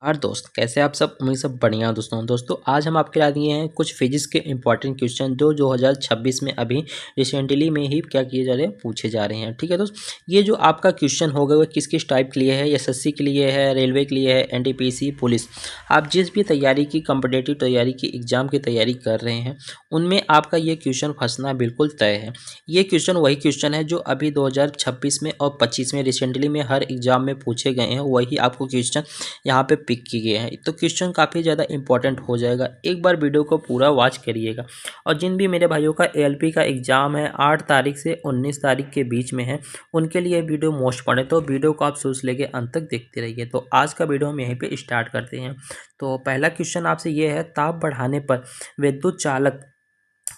और दोस्त कैसे आप सब उम्मीद सब बढ़िया दोस्तों आज हम आपके ला दिए हैं कुछ फिजिक्स के इंपॉर्टेंट क्वेश्चन जो 2026 में अभी रिसेंटली में ही क्या किए जा रहे हैं पूछे जा रहे हैं। ठीक है दोस्त, ये जो आपका क्वेश्चन होगा वो किस किस टाइप के लिए है, एसएससी के लिए है, रेलवे के लिए है, एनटीपीसी, पुलिस। आप जिस भी तैयारी की कॉम्पिटेटिव तैयारी की एग्जाम की तैयारी कर रहे हैं उनमें आपका ये क्वेश्चन फंसना बिल्कुल तय है। ये क्वेश्चन वही क्वेश्चन है जो अभी 2026 में और 25 में रिसेंटली में हर एग्जाम में पूछे गए हैं, वही आपको क्वेश्चन यहाँ पे पिक किए गए हैं। तो क्वेश्चन काफ़ी ज़्यादा इंपॉर्टेंट हो जाएगा, एक बार वीडियो को पूरा वॉच करिएगा। और जिन भी मेरे भाइयों का एएलपी का एग्ज़ाम है 8 तारीख से 19 तारीख के बीच में है, उनके लिए वीडियो मोस्ट पड़े, तो वीडियो को आप शुरू से लेके अंत तक देखते रहिए। तो आज का वीडियो हम यहीं पे स्टार्ट करते हैं। तो पहला क्वेश्चन आपसे ये है, ताप बढ़ाने पर विद्युत चालक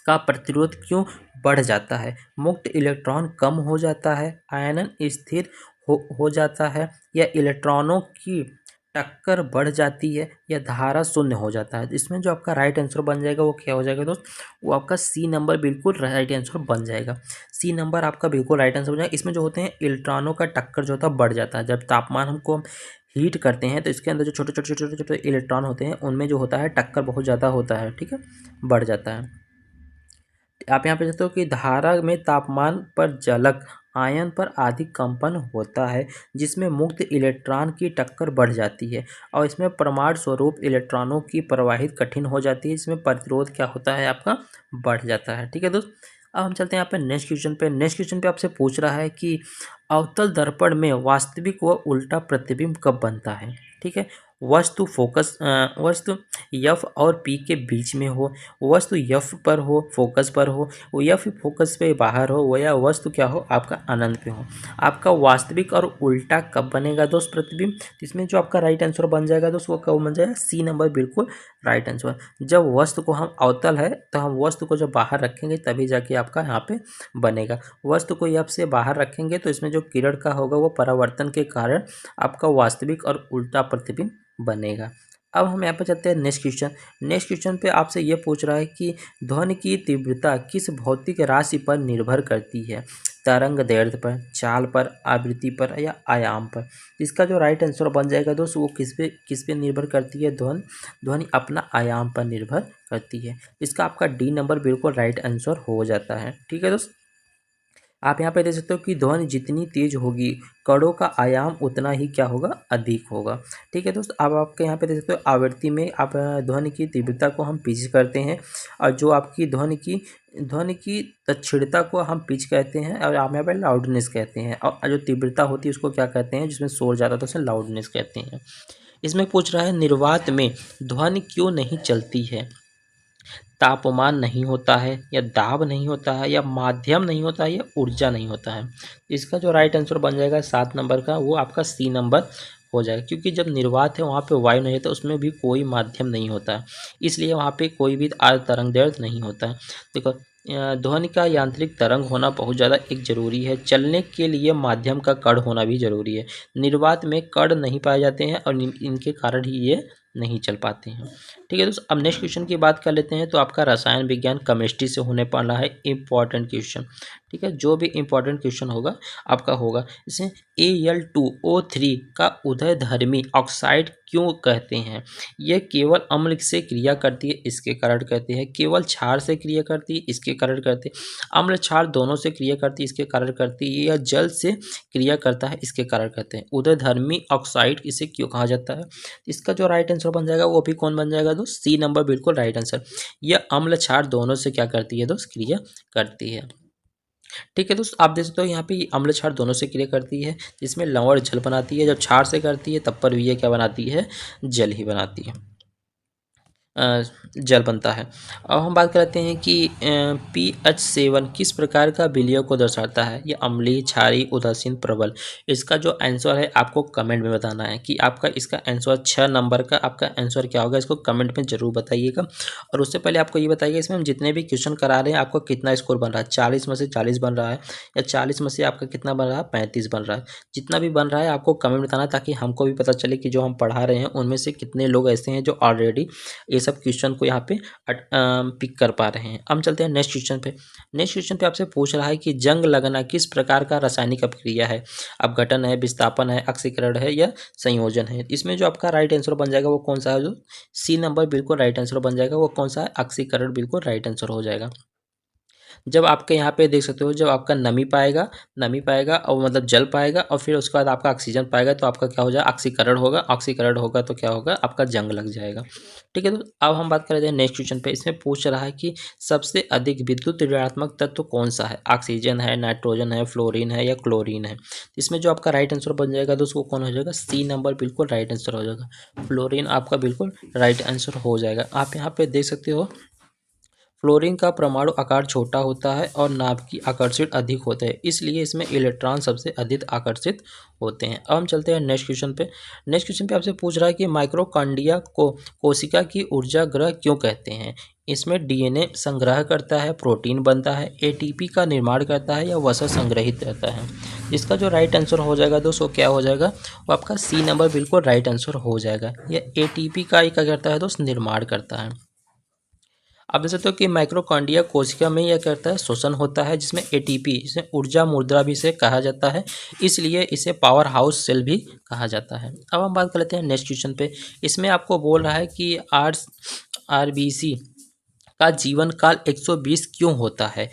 का प्रतिरोध क्यों बढ़ जाता है? मुक्त इलेक्ट्रॉन कम हो जाता है, आयनन स्थिर हो जाता है, या इलेक्ट्रॉनों की टक्कर बढ़ जाती है, या धारा शून्य हो जाता है। इसमें जो आपका राइट आंसर बन जाएगा वो क्या हो जाएगा दोस्त? वो आपका सी नंबर बिल्कुल राइट आंसर बन जाएगा। सी नंबर आपका बिल्कुल राइट आंसर बन जाएगा। इसमें जो होते हैं इलेक्ट्रॉनों का टक्कर जो होता है बढ़ जाता है। जब तापमान हम हीट करते हैं तो इसके अंदर जो छोटे छोटे छोटे छोटे इलेक्ट्रॉन होते हैं उनमें जो होता है टक्कर बहुत ज़्यादा होता है। ठीक है, बढ़ जाता है। आप यहाँ पे देखते हो कि धारा में तापमान पर जलक आयन पर अधिक कंपन होता है, जिसमें मुक्त इलेक्ट्रॉन की टक्कर बढ़ जाती है, और इसमें परमाणु स्वरूप इलेक्ट्रॉनों की प्रवाहित कठिन हो जाती है, इसमें प्रतिरोध क्या होता है आपका बढ़ जाता है। ठीक है दोस्त, अब हम चलते हैं यहाँ पे नेक्स्ट क्वेश्चन पे। नेक्स्ट क्वेश्चन पे आपसे पूछ रहा है कि अवतल दर्पण में वास्तविक व उल्टा प्रतिबिंब कब बनता है? ठीक है, वस्तु एफ और पी के बीच में हो, वस्तु एफ पर हो, फोकस पर हो, वो एफ फोकस पे बाहर हो, वो या वस्तु क्या हो आपका अनंत पे हो। आपका वास्तविक और उल्टा कब बनेगा दोस्त प्रतिबिंब? इसमें जो आपका राइट आंसर बन जाएगा दोस्त वो कब बन जाएगा? सी नंबर बिल्कुल राइट आंसर। जब वस्तु को हम अवतल है तो हम वस्तु को जब बाहर रखेंगे तभी जाके आपका यहाँ पे बनेगा। वस्तु को एफ से बाहर रखेंगे तो इसमें जो किरण का होगा वो परावर्तन के कारण आपका वास्तविक और उल्टा प्रतिबिंब बनेगा। अब हम यहाँ पे चलते हैं नेक्स्ट क्वेश्चन। नेक्स्ट क्वेश्चन पे आपसे ये पूछ रहा है कि ध्वनि की तीव्रता किस भौतिक राशि पर निर्भर करती है? तरंग दैर्ध्य पर, चाल पर, आवृत्ति पर, या आयाम पर। इसका जो राइट आंसर बन जाएगा दोस्त वो किस पे निर्भर करती है? ध्वनि अपना आयाम पर निर्भर करती है। इसका आपका डी नंबर बिल्कुल राइट आंसर हो जाता है। ठीक है दोस्त, आप यहाँ पे देख सकते हो कि ध्वनि जितनी तेज होगी कणों का आयाम उतना ही क्या होगा? अधिक होगा। ठीक है दोस्त, अब आपके यहाँ पे देख सकते हो आवृत्ति में आप ध्वनि की तीव्रता को हम पिच करते हैं, और जो आपकी ध्वनि की तत्क्षणता को हम पिच कहते हैं, और आप यहाँ पे लाउडनेस कहते हैं, और जो तीव्रता होती है उसको क्या कहते हैं? जिसमें शोर ज़्यादा तो उसे लाउडनेस कहते हैं। इसमें पूछ रहा है निर्वात में ध्वनि क्यों नहीं चलती है? तापमान नहीं होता है, या दाब नहीं होता है, या माध्यम नहीं होता है, या ऊर्जा नहीं होता है। इसका जो राइट आंसर बन जाएगा 7 नंबर का वो आपका सी नंबर हो जाएगा, क्योंकि जब निर्वात है वहाँ पे वायु नहीं रहता, उसमें भी कोई माध्यम नहीं होता है, इसलिए वहाँ पे कोई भी तरंग दैर्ध्य नहीं होता है। देखो, ध्वनि का यांत्रिक तरंग होना बहुत ज़्यादा एक जरूरी है। चलने के लिए माध्यम का कण होना भी जरूरी है। निर्वात में कण नहीं पाए जाते हैं और इनके कारण ही ये नहीं चल पाते हैं। ठीक है दोस्तों, अब नेक्स्ट क्वेश्चन की बात कर लेते हैं। तो आपका रसायन विज्ञान केमिस्ट्री से होने वाला है इंपॉर्टेंट क्वेश्चन। ठीक है, जो भी इंपॉर्टेंट क्वेश्चन होगा आपका होगा। इसे Al2O3 का उभयधर्मी ऑक्साइड क्यों कहते हैं? यह केवल अम्ल से क्रिया करती है, इसके कारण कहते हैं। केवल क्षार से क्रिया करती है, इसके कारण कहते हैं। अम्ल क्षार दोनों से क्रिया करती है, इसके कारण करती है। यह जल से क्रिया करता है, इसके कारण कहते हैं। उभयधर्मी ऑक्साइड इसे क्यों कहा जाता है? इसका जो राइट आंसर बन जाएगा वो भी कौन बन जाएगा दोस्त? सी नंबर बिल्कुल राइट आंसर। यह अम्ल क्षार दोनों से क्या करती है दोस्त? क्रिया करती है। ठीक है दोस्त, आप देख सकते हो यहाँ पे ये अम्ल क्षार दोनों से क्रिया करती है, जिसमें लवण जल बनाती है। जब क्षार से करती है तब पर भी ये क्या बनाती है? जल ही बनाती है, जल बनता है। अब हम बात करते हैं कि pH7 किस प्रकार का विलयन को दर्शाता है? ये अम्लीय, क्षारीय, उदासीन, प्रबल। इसका जो आंसर है आपको कमेंट में बताना है कि आपका इसका आंसर 6 नंबर का आपका आंसर क्या होगा। इसको कमेंट में जरूर बताइएगा। और उससे पहले आपको ये बताइएगा इसमें हम जितने भी क्वेश्चन करा रहे हैं आपको कितना स्कोर बन रहा है? 40 में से 40 बन रहा है, या 40 में से आपका कितना बन रहा है? 35 बन रहा है। जितना भी बन रहा है आपको कमेंट बताना, ताकि हमको भी पता चले कि जो हम पढ़ा रहे हैं उनमें से कितने लोग ऐसे हैं जो ऑलरेडी ये सब क्वेश्चन को यहाँ पे पिक कर पा रहे हैं। हम चलते हैं नेक्स्ट क्वेश्चन पे। नेक्स्ट क्वेश्चन पे आपसे पूछ रहा है कि जंग लगना किस प्रकार का रासायनिक अभिक्रिया है। अपघटन है, विस्थापन है, ऑक्सीकरण है या संयोजन है। इसमें जो आपका राइट आंसर बन जाएगा वो कौन सा है, जो सी नंबर बिल्कुल राइट आंसर बन जाएगा। वो कौन सा है, ऑक्सीकरण बिल्कुल राइट आंसर हो जाएगा। जब आपके यहाँ पे देख सकते हो, जब आपका नमी पाएगा और मतलब जल पाएगा और फिर उसके बाद आपका ऑक्सीजन पाएगा तो आपका क्या हो जाएगा, ऑक्सीकरण होगा। ऑक्सीकरण होगा तो क्या होगा, आपका जंग लग जाएगा। ठीक है, तो अब हम बात कर रहे हैं नेक्स्ट क्वेश्चन पे। इसमें पूछ रहा है कि सबसे अधिक विद्युत ऋणात्मक तत्व कौन सा है। ऑक्सीजन है, नाइट्रोजन है, फ्लोरीन है या क्लोरीन है। इसमें जो आपका राइट आंसर बन जाएगा दोस्तों कौन हो जाएगा, सी नंबर बिल्कुल राइट आंसर हो जाएगा। फ्लोरीन आपका बिल्कुल राइट आंसर हो जाएगा। आप यहाँ पे देख सकते हो फ्लोरीन का परमाणु आकार छोटा होता है और नाभिकीय आकर्षण अधिक होते हैं, इसलिए इसमें इलेक्ट्रॉन सबसे अधिक आकर्षित होते हैं। अब हम चलते हैं नेक्स्ट क्वेश्चन पे। नेक्स्ट क्वेश्चन पे आपसे पूछ रहा है कि माइक्रोकांडिया को कोशिका की ऊर्जा गृह क्यों कहते हैं। इसमें डीएनए संग्रह करता है, प्रोटीन बनता है, एटीपी का निर्माण करता है या वसा संग्रहित रहता है। इसका जो राइट आंसर हो जाएगा दोस्तों क्या हो जाएगा, वो आपका सी नंबर बिल्कुल राइट आंसर हो जाएगा। यह एटीपी का ही क्या करता है दोस्त, निर्माण करता है। आप देख सकते हो कि माइक्रोकांडिया कोशिका में यह करता है शोषण होता है, जिसमें एटीपी, इसे ऊर्जा मुद्रा भी से कहा जाता है, इसलिए इसे पावर हाउस सेल भी कहा जाता है। अब हम बात कर लेते हैं नेक्स्ट क्वेश्चन पे। इसमें आपको बोल रहा है कि आरबीसी का जीवन काल 120 क्यों होता है,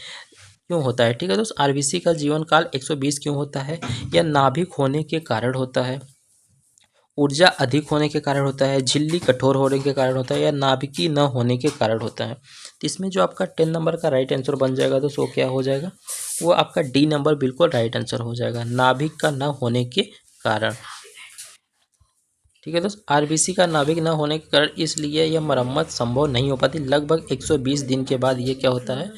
ठीक है दोस्त। आरबीसी का जीवन काल 120 क्यों होता है। यह नाभिक होने के कारण होता है, ऊर्जा अधिक होने के कारण होता है, झिल्ली कठोर होने के कारण होता है या नाभिकीय न होने के कारण होता है। तो इसमें जो आपका 10 नंबर का राइट आंसर बन जाएगा तो वो क्या हो जाएगा, वो आपका डी नंबर बिल्कुल राइट आंसर हो जाएगा, नाभिक का न होने के कारण। ठीक है दोस्त, आरबीसी का नाभिक न होने के कारण इसलिए यह मरम्मत संभव नहीं हो पाती। लगभग 120 दिन के बाद ये क्या होता है,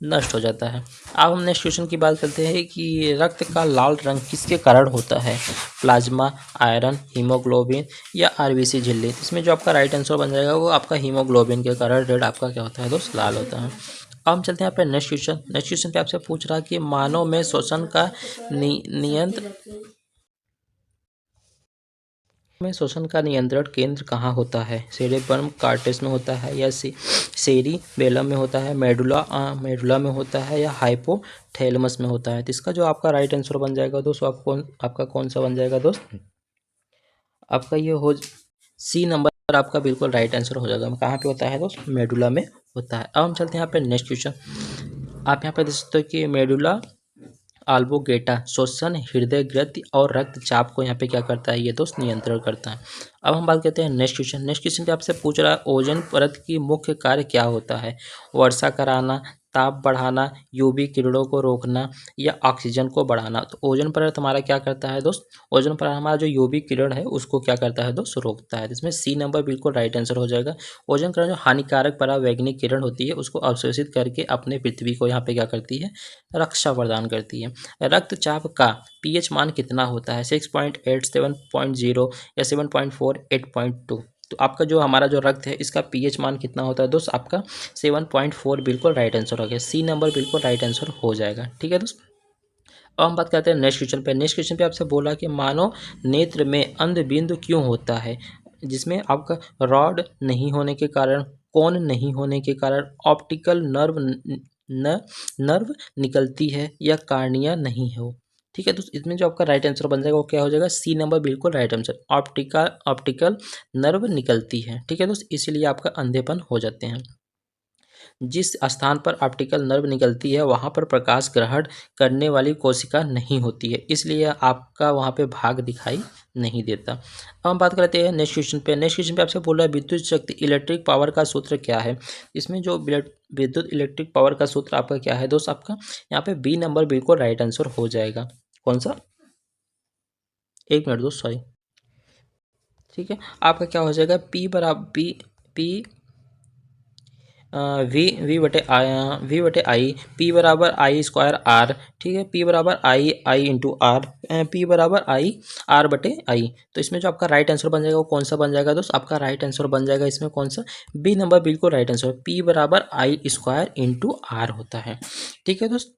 नष्ट हो जाता है। अब हम नेक्स्ट क्वेश्चन की बात करते हैं कि रक्त का लाल रंग किसके कारण होता है। प्लाज्मा, आयरन, हीमोग्लोबिन या आरबीसी झिल्ली। इसमें जो आपका राइट आंसर बन जाएगा वो आपका हीमोग्लोबिन के कारण रेड आपका क्या होता है दोस्त, लाल होता है। अब हम चलते हैं यहाँ पे नेक्स्ट क्वेश्चन। नेक्स्ट क्वेश्चन पे आपसे पूछ रहा है कि मानव में शोषण का नियंत्रण केंद्र कहाँ होता है। सेरेब्रम कार्टेक्स में होता है या सेरिबेलम में होता है, मेडुला में होता है या हाइपोथैलेमस में होता है। तो इसका जो आपका राइट आंसर बन जाएगा दोस्तों आपका कौन सा बन जाएगा दोस्त, आपका ये हो सी नंबर आपका बिल्कुल राइट आंसर हो जाएगा। कहाँ पे होता है दोस्त, मेडुला में होता है। अब हम चलते हैं यहाँ पे नेक्स्ट क्वेश्चन। आप यहाँ पे देख सकते हो कि मेडुला ऑब्लिंगेटा श्वसन, हृदय ग्रंथि और रक्तचाप को यहाँ पे क्या करता है, ये दोस्त नियंत्रण करता है। अब हम बात करते हैं नेक्स्ट क्वेश्चन। नेक्स्ट क्वेश्चन पे आपसे पूछ रहा है ओजोन परत की मुख्य कार्य क्या होता है। वर्षा कराना, ताप बढ़ाना, यूवी किरणों को रोकना या ऑक्सीजन को बढ़ाना। तो ओजोन परत हमारा क्या करता है दोस्त, ओजोन परत हमारा जो यूवी किरण है उसको क्या करता है दोस्त, रोकता है। इसमें सी नंबर बिल्कुल राइट आंसर हो जाएगा। ओजोन किरण जो हानिकारक परावैंगनिक किरण होती है उसको अवशोषित करके अपने पृथ्वी को यहाँ पे क्या करती है, रक्षा प्रदान करती है। रक्तचाप का पीएच मान कितना होता है, 6.8, 7.0 या 7.4, 8.2। तो आपका जो हमारा जो रक्त है इसका पीएच मान कितना होता है दोस्त, आपका 7.4 बिल्कुल राइट आंसर हो गया। सी नंबर बिल्कुल राइट आंसर हो जाएगा। ठीक है दोस्त, अब हम बात करते हैं नेक्स्ट क्वेश्चन पे। नेक्स्ट क्वेश्चन पे आपसे बोला कि मानव नेत्र में अंधबिंदु क्यों होता है, जिसमें आपका रॉड नहीं होने के कारण, कोन नहीं होने के कारण, ऑप्टिकल नर्व निकलती है या कार्निया नहीं हो। ठीक है, तो इसमें जो आपका राइट आंसर बन जाएगा वो क्या हो जाएगा, सी नंबर बिल्कुल राइट आंसर, ऑप्टिकल नर्व निकलती है। ठीक है दोस्त, इसीलिए आपका अंधेपन हो जाते हैं। जिस स्थान पर ऑप्टिकल नर्व निकलती है वहाँ पर प्रकाश ग्रहण करने वाली कोशिका नहीं होती है, इसलिए आपका वहाँ पे भाग दिखाई नहीं देता। अब हम बात करते हैं नेक्स्ट क्वेश्चन पे। नेक्स्ट क्वेश्चन पे आपसे बोल रहा है विद्युत शक्ति इलेक्ट्रिक पावर का सूत्र क्या है। इसमें जो विद्युत इलेक्ट्रिक पावर का सूत्र आपका क्या है दोस्त, आपका यहाँ पे बी नंबर बिल्कुल राइट आंसर हो जाएगा। कौन सा, एक मिनट दोस्त, सॉरी। ठीक है, आपका क्या हो जाएगा, पी बराबर पी वी बटे आई, पी बराबर आई स्क्वायर आर। ठीक है, पी बराबर आई इंटू आर, पी बराबर आर बटे आई। तो इसमें जो आपका राइट आंसर बन जाएगा वो कौन सा बन जाएगा दोस्त, आपका राइट आंसर बन जाएगा इसमें कौन सा, बी नंबर बिल्कुल राइट आंसर, पी बराबर आई स्क्वायर इंटू आर होता है। ठीक है दोस्त,